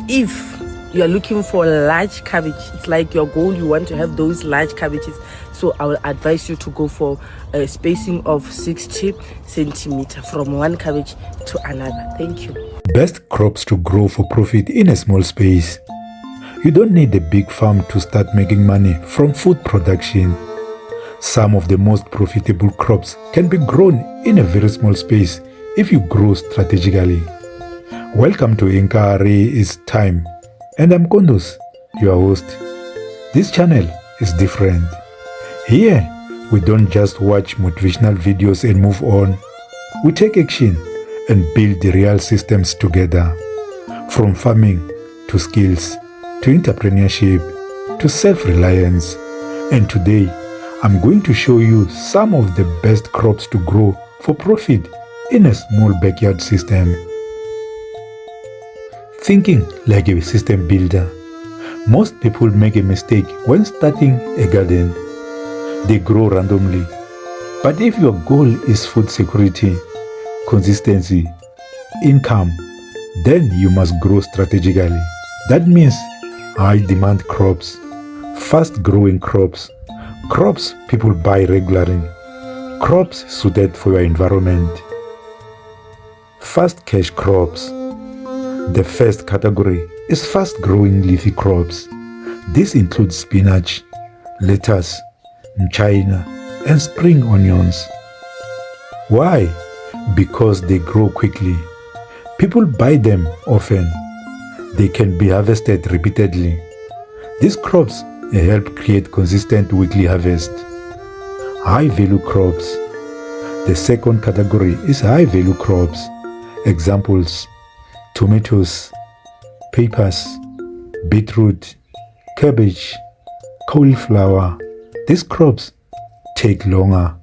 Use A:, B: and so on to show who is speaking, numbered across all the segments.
A: if you are looking for large cabbage, it's like your goal, you want to have those large cabbages, so I will advise you to go for a spacing of 60 centimeters from one cabbage to another. Thank you.
B: Best crops to grow for profit in a small space. You don't need a big farm to start making money from food production. Some of the most profitable crops can be grown in a very small space if you grow strategically. Welcome to Inkarhi's Time, and I'm Kondus, your host. This channel is different. Here, we don't just watch motivational videos and move on. We take action and build the real systems together. From farming to skills, to entrepreneurship, to self-reliance. And today, I'm going to show you some of the best crops to grow for profit in a small backyard system. Thinking like a system builder. Most people make a mistake when starting a garden. They grow randomly. But if your goal is food security, consistency, income, then you must grow strategically. That means high demand crops, fast growing crops, crops people buy regularly, crops suited for your environment. Fast cash crops. The first category is fast growing leafy crops. This includes spinach, lettuce, muchina, and spring onions. Why? Because they grow quickly. People buy them often. They can be harvested repeatedly. These crops help create consistent weekly harvest. High value crops. The second category is high value crops. Examples: tomatoes, peppers, beetroot, cabbage, cauliflower. These crops take longer,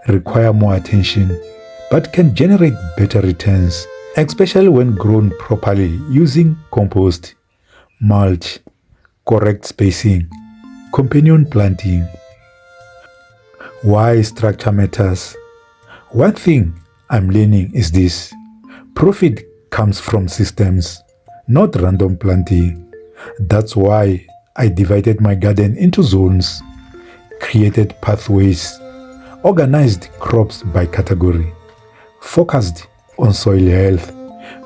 B: require more attention, but can generate better returns, especially when grown properly using compost, mulch, correct spacing, companion planting. Why structure matters? One thing I'm learning is this: profit comes from systems, not random planting. That's why I divided my garden into zones, created pathways, organized crops by category, focused on soil health,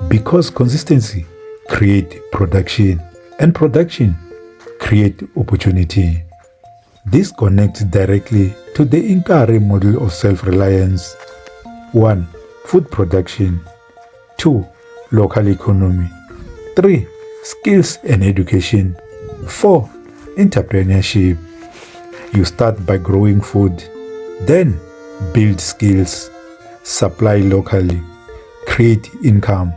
B: because consistency creates production and production creates opportunity. This connects directly to the Inkarhi Model of Self-Reliance. 1. Food production. 2. Local economy. 3. Skills and education. 4. Entrepreneurship. You start by growing food, then build skills, supply locally, create income,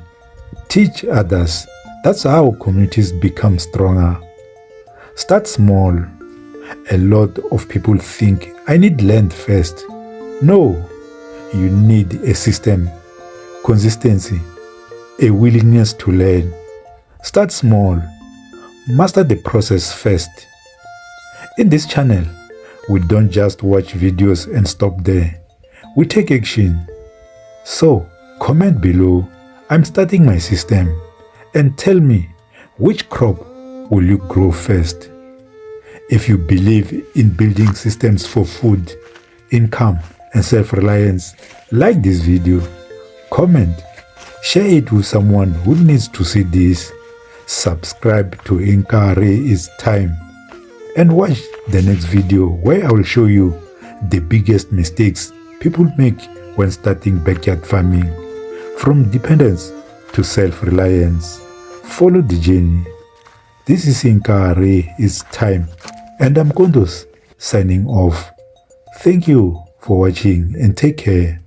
B: teach others. That's how communities become stronger. Start small. A lot of people think I need land first. No, you need a system, consistency, a willingness to learn. Start small. Master the process first. In this channel, we don't just watch videos and stop there. We take action. So, comment below, I'm starting my system, and tell me which crop will you grow first. If you believe in building systems for food, income, and self-reliance, like this video, comment, share it with someone who needs to see this, subscribe to Inkarhi's Time, and watch the next video where I will show you the biggest mistakes people make when starting backyard farming. From dependence to self-reliance, follow the journey. This is Inkarhi's Time, and I'm Kondus signing off. Thank you for watching and take care.